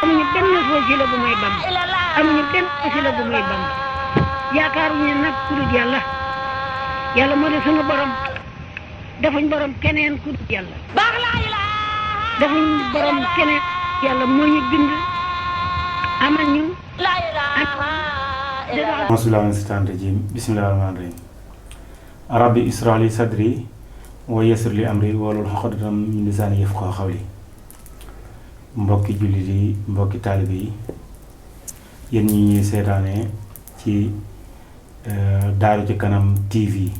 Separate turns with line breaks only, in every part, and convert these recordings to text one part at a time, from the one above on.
amuñu benn wasila bu may Bamba amuñu benn wasila bu may Bamba yaakaaruñu nag ku dul yàlla yàlla moo di sunu borom defuñ borom keneen ku dul yàlla defuñ borom keneen yàlla moo ñu bind amal ñu
bismillaahi rahmaani rahiim rabbi israh li sadri wa yassir li amri wahlul uqdatan min lisaani yafqahu qawli. mbokki jullit yi mbokki taalibe yi yéen ñi ñuy seetaanee ci Daaru ci Kanam TV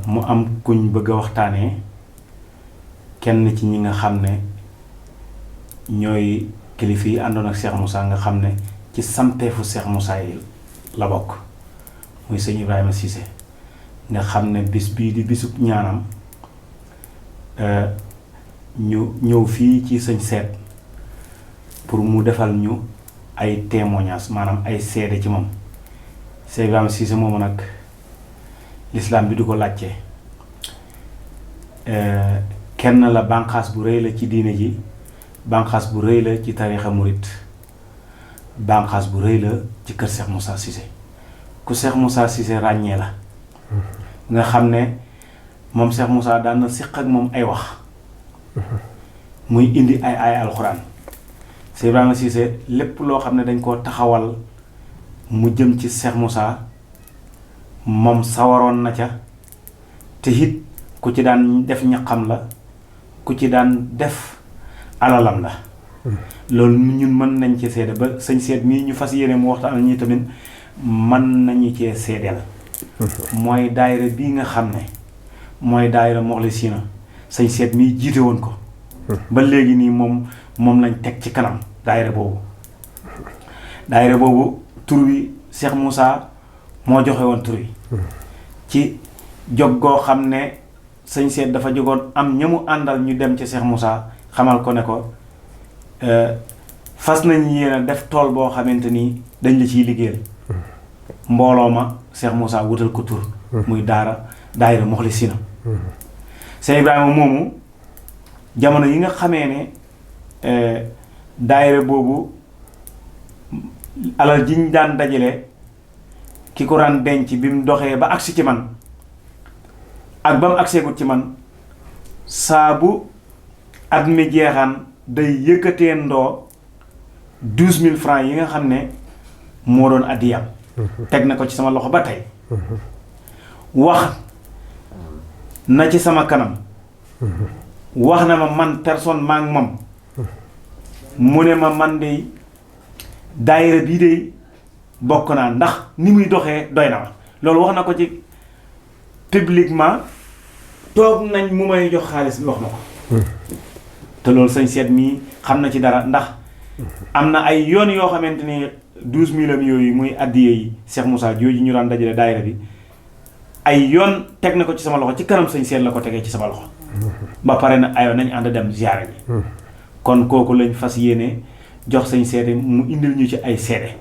mu am kuñ bëgg a waxtaanee kenn ci ñi nga xam ne ñooy kilifa yi àndoon ak Cheikh Moussa nga xam ne ci sampeefu Cheikh Moussa yi la bokk muy sëñ Ibrahima Cissé nga xam ne bis bii di bisub ñaanam ñu ñëw fii ci sëñ seet pour mu defal ñu ay témoignages maanaam ay seede ci moom sëñ Ibrahima Cissé moomu nag lislaam bi du ko laajte kenn la bànqaas bu rëy la ci diine ji bànqaas bu rëy la ci tariixa murit bànqaas bu rëy la ci kër Cheikh Moussa Cissé ku Cheikh Moussa Cissé ràññee la nga xam ne moom Cheikh Moussa daan na siq ak moom ay wax muy indi ay alxuraan Cheikh Ibrahima Cissé lépp loo xam ne dañ koo taxawal mu jëm ci Cheikh Moussa moom sawaroon na ca te it ku ci daan def ñaqam la ku ci daan def alalam la loolu ñun mën nañ ci seede ba sëñ seet mii ñu fas yéene mu waxtaan ñi tamit mën nañu cee seedeel mooy daayira bii nga xam ne mooy daayira Moxlisina sëñ seet mii jiite woon ko ba léegi nii moom lañ teg ci kanam daayira boobu tur wi Cheikh Moussa moo joxe woon tur wi ci jog goo xam ne sëñ seet dafa jógoon am ñamu àndal ñu dem ci Cheikh Moussa xamal ko ne ko fas nañ yéen def tool boo xamante ni dañ la ciy liggéeyal mbooloo ma Cheikh Moussa wutal ko tur muy daayira Moxlisina Cheikh Ibrahima moomu jamono yi nga xamee ne daayira boobu alal jiñ daan dajale ki ko daan denc bi mu doxee ba agsi ci man ak ba mu agseegut ci man saabu at mi jeexaan day yëkkatee ndoo 12 000 francs yi nga xam ne moo doon addiyam teg na ko ci sama loxo ba tey wax na ci sama kanam wax na ma man personne maa ngi moom mu ne ma man de daayira bii de bokk naa ndax ni muy doxee doy na ma loolu wax na ko ci publiquement toog nañ mu may jox xaalis bi wax ma ko te loolu sëñ seet mii xam na ci dara ndax am na ay yoon yoo xamante ni 12 000 yooyu muy addiye yi Cheikh Moussa jooju ñu daan dajale daayira bi ay yoon teg na ko ci sama loxo ci kanam sëñ seet la ko tegee ci sama loxo ba pare na ayoo nañ ànd dem ziyaare ji kon kooku lañ fas yéene jox sëñ seede mu indil ñu ci ay seede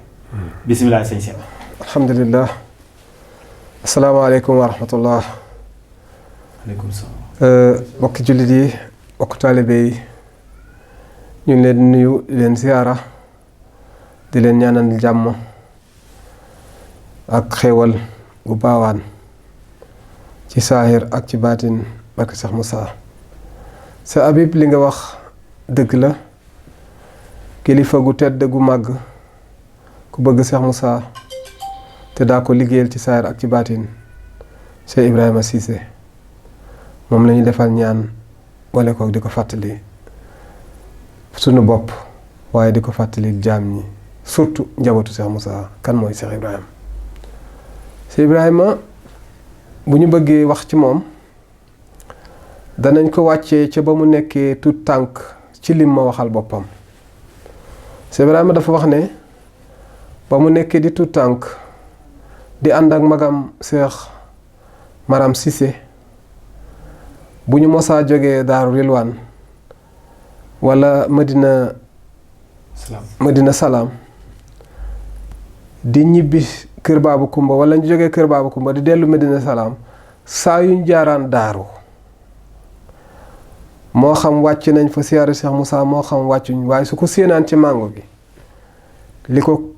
bisimilah sëñ seede.
alhamdulilah. asalaamaaleykum wa rahmatullah.
waaleykum salaam.
mbokki jullit yi mbokki taalibe yi ñu ngi leen di nuyu di leen ziyaara di leen ñaanal jàmm ak xéewal gu baawaan ci saahir ak ci baatin barke Cheikh Moussa. sa Habib li nga wax dëgg la kilifa gu tedd gu màgg ku bëgg Cheikh Moussa te daa ko liggéeyal ci saahir ak ci baatin Cheikh Ibrahima Cissé moom la ñu defal ñaan wala ko di ko fàttali sunu bopp waaye di ko fàttali jaam ñi surtout njabootu Cheikh Moussa kan mooy Cheikh Ibrahima. Cheikh Ibrahima bu ñu bëggee wax ci moom danañ ko wàccee ca ba mu nekkee tout tànk ci lim ma waxal boppam. Cheikh Ibrahima dafa wax ne ba mu nekkee di tout tànk di ànd ak magam Cheikh Maram Cissé bu ñu mosaa jógee Daaru Rilwaan wala Madina Salaam di ñibbi kër Baaba Kumba wala ñu jógee kër Baaba Kumba di dellu Madina Salaam saa yuñ jaaraan daaru moo xam wàcc nañ fa siyaare Cheikh Moussa moo xam wàccuñ waaye su ko séenaan ci màngo gi li ko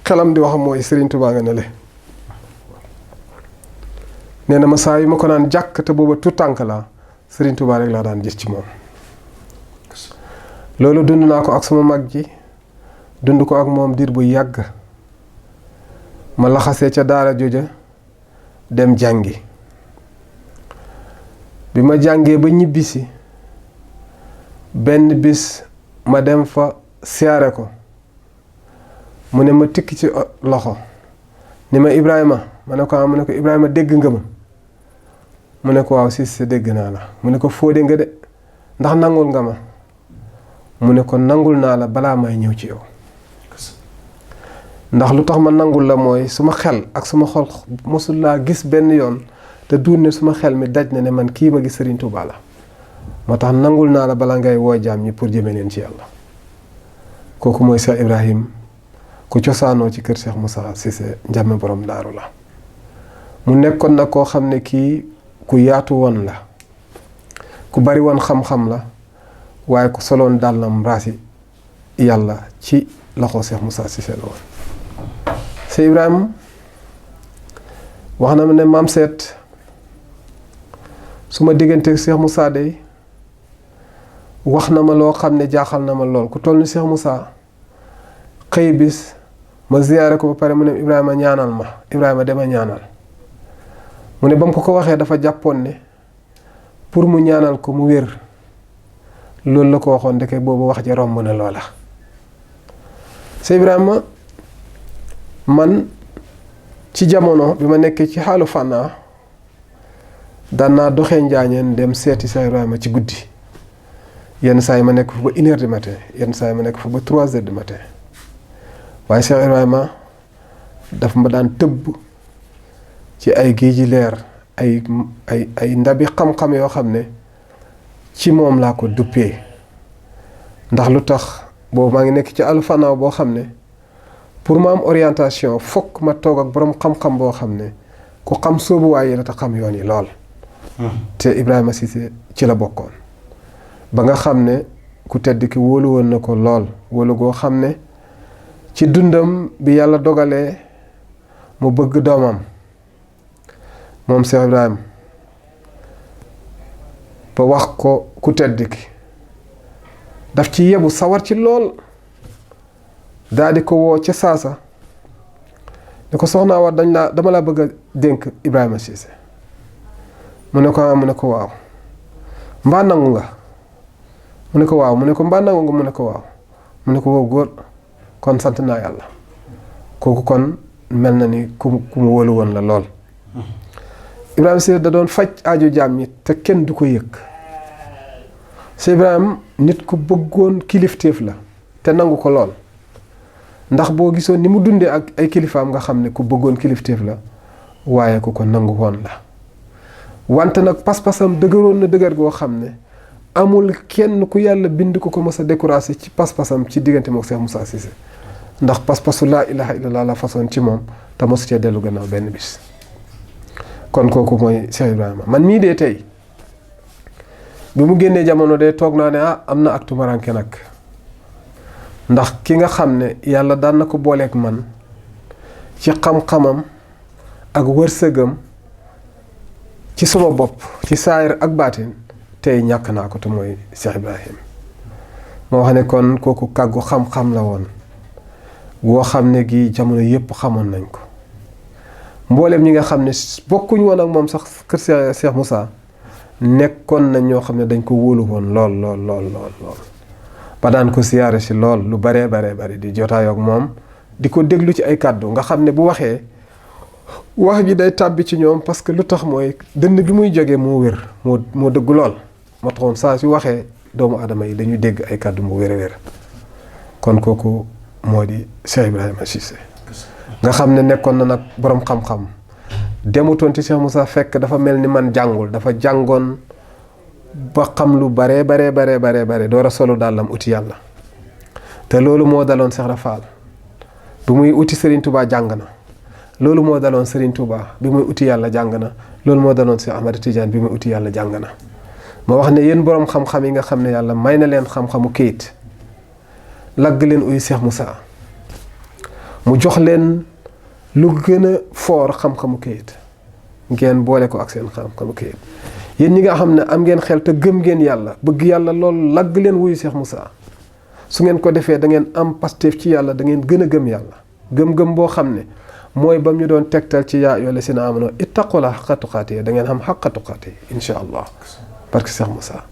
xelam di wax mooy Serigne Touba nga ne le nee na ma saa yu ma ko naan jàkk te booba tout tànk la Serigne Touba rek laa daan gis ci moom. loolu dund naa ko ak sama mag ji dund ko ak moom diir bu yàgg ma laxasee ca daara joja dem jàngi bi ma jàngee ba ñibbisi benn bis ma dem fa siyaare ko mu ne ma tikk ci loxo ni ma Ibrahima ma ne ko mu ne ko Ibrahima dégg nga ma mu ne ko waaw si dégg naa la mu ne ko fóode nga de ndax nangul nga ma mu ne ko nangul naa la balaa may ñëw ci yow ndax lu tax ma nangul la mooy suma xel ak suma xol mosul laa gis benn yoon te duur ne suma xel mi daj na ne man kii ma gis Serigne Touba la moo tax nangul naa la balaa ngay woo jaam ñi pour jëme leen ci yàlla. kooku mooy Cheikh Ibrahim ku cosaanoo ci kër Cheikh Moussa Cissé Ndiamé borom daaru la mu nekkoon nag koo xam ne kii ku yaatu woon la ku bari woon xam-xam la waaye ku soloon dàllam raasi yàlla ci loxo Cheikh Moussa Cissé la woon. Cheikh Ibrahim wax na ma ne maam seet su ma digganteeg Cheikh Moussa day wax na ma loo xam ne jaaxal na ma lool ku toll ni Cheikh Moussa xëy bis ma ziyaare ko ba pare mu ne Ibrahima ñaanal ma Ibrahima dama ñaanal mu ne ba mu ko waxee dafa jàppoon ne pour mu ñaanal ko mu wér loolu la ko waxoon ndeke boobu wax ja romb na loola. Cheikh Ibrahima man ci jamono bi ma nekkee ci xaalu fànnaa daan naa doxee njaañeen dem seeti Cheikh Ibrahima ci guddi yenn saa yi ma nekk fa ba 1h du matin yenn saa yi ma nekk fa ba 3h du matin waaye Cheikh Ibrahima daf ma daan tëbb ci ay géeji leer ay ndabi xam-xam yoo xam ne ci moom laa ko duppee ndax lu tax boobu maa ngi nekk ci àllu fànnaaw boo xam ne pour ma am orientation fokk ma toog ak boroom xam-xam boo xam ne ku xam sóobuwaay yi la te xam yoon yi lool. te Ibrahima Cissé ci la bokkoon. ba nga xam ne ku tedd ki wóolu woon na ko lool wóolu goo xam ne ci dundam bi yàlla dogalee mu bëgg doomam moom Cheikh Ibrahima ba wax ko ku tedd ki daf ci yebu sawar ci lool. daal di ko woo ca saasa ne ko soxnaa war dama laa bëgg a dénk Ibrahima Cissé mu ne ko waaw mbaa nangu nga mu ne ko waaw mu ne ko mbaa nangu nga mu ne ko waaw mu ne ko wow góor kon sant naa yàlla kooku kon mel na ni ku mu wóolu woon la lool. Ibrahima Cissé da doon faj aajo jaam ñi te kenn du ko yëg. Cheikh Ibrahima nit ku bëggoon kilifteef la te nangu ko lool. ndax boo gisoon ni mu dundee ak ay kilifaam nga xam ne ku bëggoon kilifteef la waaye ku ko nangu woon la wante nag pas-pasam dëgëroon na dëgër goo xam ne amul kenn ku yàlla bind ko mës a découragé ci pas-pasam ci diggante mook Cheikh Moussa Cissé ndax pas-pasu laa ilaha illallah la façon ci moom te mosu cee dellu gannaaw benn bis. kon kooku mooy Cheikh Ibrahima man mii dee tey bi mu génnee jamono de toog naa ne am na ak tumaranke nag. ndax ki nga xam ne yàlla daan na ko booleeg man ci xam-xamam ak wërsëgam ci sama bopp ci saayir ak baatin tey ñàkk naa ko te mooy Cheikh Ibrahim moo wax ne kon kooku kàggu xam-xam la woon woo xam ne gi jamono yépp xamoon nañ ko mbooleem ñi nga xam ne bokkuñ woon ak moom sax kër Cheikh Moussa nekkoon nañ ñoo xam ne dañ ko wóolu woon lool ba daan ko siyaare si lool lu baree bari di jotaayook moom di ko déglu ci ay kàddu nga xam ne bu waxee wax ji day tàbbi ci ñoom parce que lu tax mooy dënn bi muy jógee moo wér moo dëggu lool moo taxoon saa si waxee doomu adama yi dañuy dégg ay kàddu mu wér kon kooku moo di Cheikh Ibrahima Cissé nga xam ne nekkoon na nag boroom xam-xam demutoon ci Cheikh Moussa fekk dafa mel ni man jàngul dafa jàngoon ba xam lu bare door a solo dàllam uti yàlla te loolu moo daloon Cheikh Rafal bi muy uti Serigne Touba jàng na loolu moo daloon Serigne Touba bi muy uti yàlla jàng na loolu moo daloon Cheikh Ahmed Tidiane bi muy uti yàlla jàng na ma wax ne yéen boroom xam-xam yi nga xam ne yàlla may na leen xam-xamu kayit lagg leen uy Cheikh Moussa mu jox leen lu gën a foor xam-xamu kayit ngeen boole ko ak seen xam-xamu kayit yéen ñi nga xam ne am ngeen xel te gëm ngeen yàlla bëgg yàlla lool lagg leen wuyu Cheikh Moussa su ngeen ko defee da ngeen am pasteef ci yàlla da ngeen gën a gëm yàlla gëm-gëm boo xam ne mooy bam ñu doon tegtal ci yaa yoole seen amano ittaqula haqqa tuqaati da ngeen xam haqqa tuqaati insha allah parce que Cheikh Moussa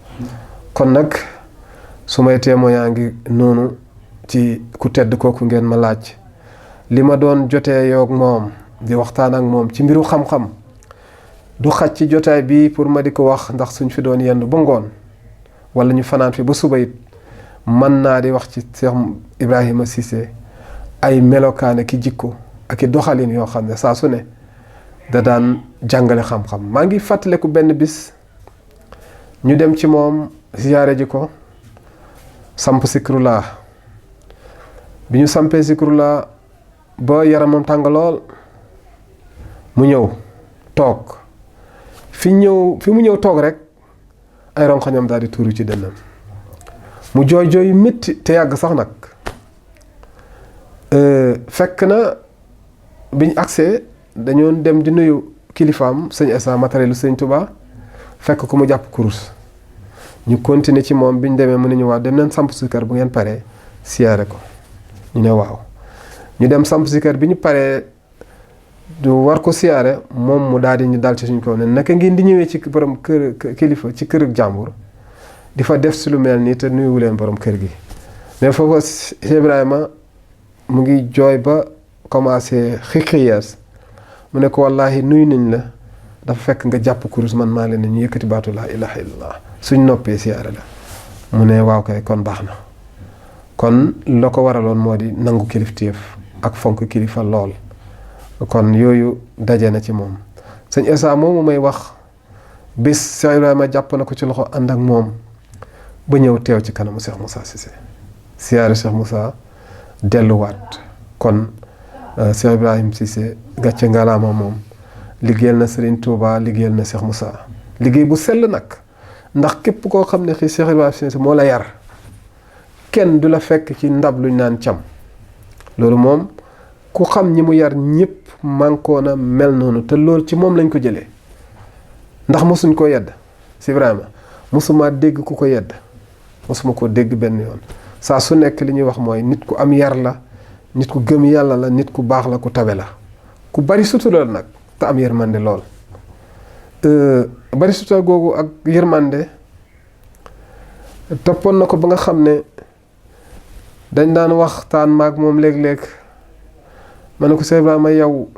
kon nag su may teemoo yaa ngi noonu ci ku tedd kooku ngeen ma laaj li ma doon jotee yoog moom di waxtaan ak moom ci mbiru xam-xam du xaj ci jotaay bi pour ma di ko wax ndax suñ fi doon yenn ba ngoon wala ñu fanaan fi ba suba it mën naa di wax ci Cheikh Ibrahima Cissé ay melokaane ki jikko ak i doxalin yoo xam ne saa su ne da daan jàngale xam-xam maa ngi fàttaliku benn bis ñu dem ci moom ziyaare ji ko samp Zikrullah bi ñu sampee Zikrullah ba yaramam tàng lool mu ñëw toog fi mu ñëw toog rek ay ronxañam daal di tuuru ci dënnam mu jooy jooy yu métti te yàgg sax nag fekk na biñ agsee dañoo dem di nuyu kilifaam sëñ Essa matérielu sëñ Touba fekk ko mu jàpp kurus ñu continuer ci moom biñ demee mu ne ñu waaw dem leen samp si kër bu ngeen paree siyaare ko ñu ne waaw ñu dem samp si kër bi ñu paree du war ko siyaare moom mu daal di ñu dal ci suñ ko ne naka ngeen di ñëwee ci borom kër kilifa ci kër jàmbur di fa def si lu mel nii te nuyuwu leen borom kër gi mais foofu Cheikh Ibrahima mu ngi jooy ba commencé xiqiyees mu ne ko wallaahi nuyu nañ la dafa fekk nga jàpp kurus man maa leen ne ñu yëkkati baatu laa ilaha illallah suñ noppee siyaare la mu ne waaw kay kon baax na kon la ko waraloon moo di nangu kilifteef ak fonk kilifa lool kon yooyu daje na ci moom sëñ Essa moomu may wax bis Cheikh Ibrahima jàpp na ko ci loxo ànd ak moom ba ñëw teew ci kanamu Cheikh Moussa Cissé siyaare Cheikh Moussa delluwaat kon Cheikh Ibrahima Cissé gàcce ngalaama moom liggéeyal na Serigne Touba liggéeyal na Cheikh Moussa liggéey bu sell nag ndax képp koo xam ne xii Cheikh Ibrahima Cissé moo la yar kenn du la fekk ci ndab luñ naan cam loolu moom ku xam ñi mu yar ñëpp mànkoona mel noonu te loolu ci moom lañ ko jëlee ndax mosuñ ko yedd si Ibrahima mosuma dégg ku ko yedd mosuma ko dégg benn yoon saa su nekk li ñuy wax mooy nit ku am yar la nit ku gëm yàlla la nit ku baax la ku tabe la ku bari sutura nag te am yërmande lool bari sutura googu ak yërmande toppoon na ko ba nga xam ne dañ daan waxtaan maag moom léeg-léeg ma ne ko Cheikh Ibrahima yow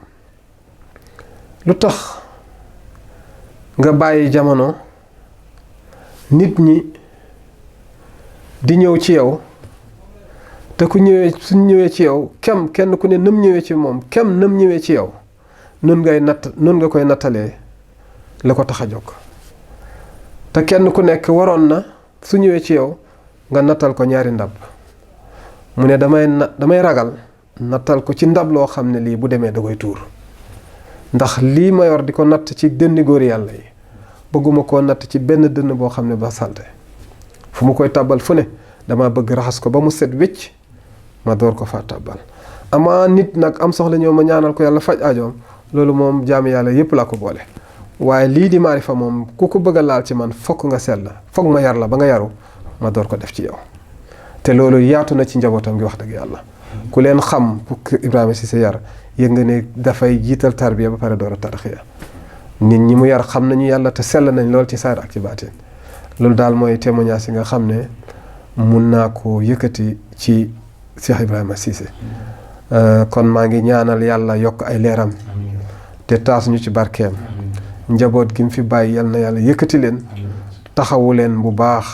lu tax nga bàyyi jamono nit ñi di ñëw ci yow te ku ñëwee suñ ñëwee ci yow kenn ku ne nam ñëwee ci moom nam ñëwee ci yow nun nga koy nattalee la ko tax a jóg te kenn ku nekk waroon na su ñëwee ci yow nga nattal ko ñaari ndab mu ne damay ragal nattal ko ci ndab loo xam ne lii bu demee da koy tuur ndax lii ma yor di ko natt ci dënni góor yàlla yi bëgguma koo natt ci benn dënn boo xam ne ba salte fu mu koy tàbbal fu ne dama bëgg raxas ko ba mu set wécc ma door ko faa tàbbal amaa nit nag am soxla ñëw ma ñaanal ko yàlla faj ajoom loolu moom jaami yàlla yépp laa ko boole waaye lii di maarifa moom ku ko bëgg a laal ci man fokk nga sell fokk ma yar la ba nga yaru ma door ko def ci yow te loolu yaatu na ci njabootam gi wax dëgg yàlla ku leen xam pour Ibrahima Cissé yar yëg nga ne dafay jiital tarbiya ba pare door a tarxiya nit ñi mu yar xam nañu yàlla te sell nañ lool ci saar ak ci baatin loolu daal mooy témoignage yi nga xam ne mun naa ko yëkkati ci Cheikh Ibrahima Cissé kon maa ngi ñaanal yàlla yokk ay leeram te taas ñu ci barkeem njaboot gi mu fi bàyyi yal na yàlla yëkkati leen taxawu leen bu baax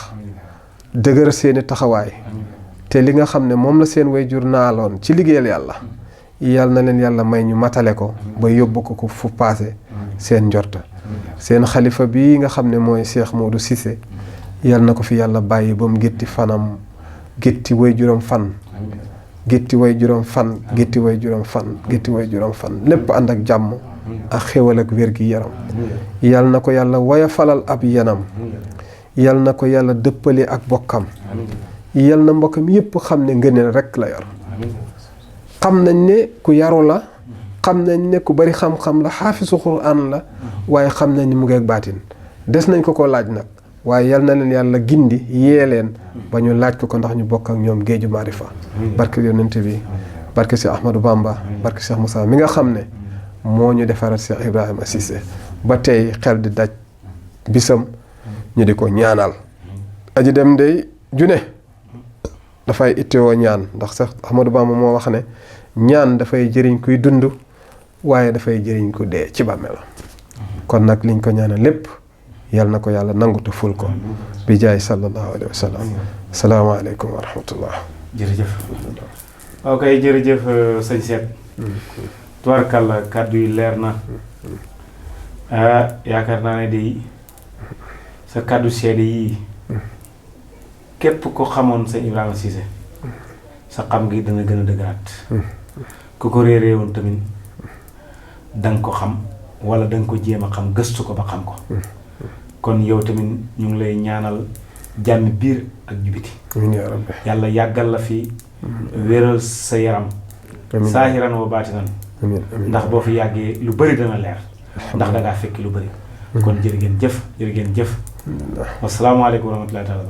dëgër seeni taxawaay te li nga xam ne moom la seen waajur naaloon ci liggéeyal yàlla yal na leen yàlla may ñu matale ko ba yóbbu ko fu paase seen njorta seen xalifa bi nga xam ne mooy Cheikh Modou Cissé yal na ko fi yàlla bàyyi ba mu gétti fanam gétti waajuram fan gétti waajuram fan gétti waajuram fan gétti waajuram fan lépp ànd ak jàmm ak xéwal ak wér gi yaram yal na ko yàlla woya falal ab yanam yal na ko yàlla dëppale ak bokkam yal na mbokkam yépp xam ne ngëneel rekk la yor xam nañ ne ku yaru la xam nañ ne ku bari xam-xam la xaafisu Qur'an la waaye xam nañ ne mu ngi ak baatin des nañ ko laaj nag waaye yal na leen yàlla gindi yee leen ba ñu laaj ko ndax ñu bokk ak ñoom géeju maarifa barke yonent bi barke Cheikh Ahmadou Bamba barke Cheikh Moussa mi nga xam ne moo ñu defaral Cheikh Ibrahima Cissé ba tey xel di daj bisam ñu di ko ñaanal aji dem day june dafay ittewoo ñaan ndax Cheikh Ahmadou Bamba moo wax ne ñaan dafay jëriñ kuy dund waaye dafay jëriñ ku dee ci bàmmeel kon nag liñ ko ñaanal lépp yal na ko yàlla nangu te ful ko bi jaay sallallahu alayhi wa sallam asalaamaaleykum wa rahmatullah
jërëjëf ok jërëjëf sëñ Seck tubarkàlla kàddu yi leer na yaakaar naa ne day sa kàddu seede yii képp ko xamoon sëñ Ibrahima Cissé sa xam gi dana gën a dëgëraat ku ko réeree woon tamit danga ko xam wala danga ko jéem a xam gëstu ko ba xam ko kon yow tamit ñu ngi lay ñaanal jàmmi biir ak jubiti yàlla yàggal la fi wéral sa yaram saahiran wa baatinan ndax boo fi yàggee lu bëri dana leer ndax dangaa fekk lu bëri kon jërë ngeen jëf wasalaamaaleykum wa rahmatullahi taala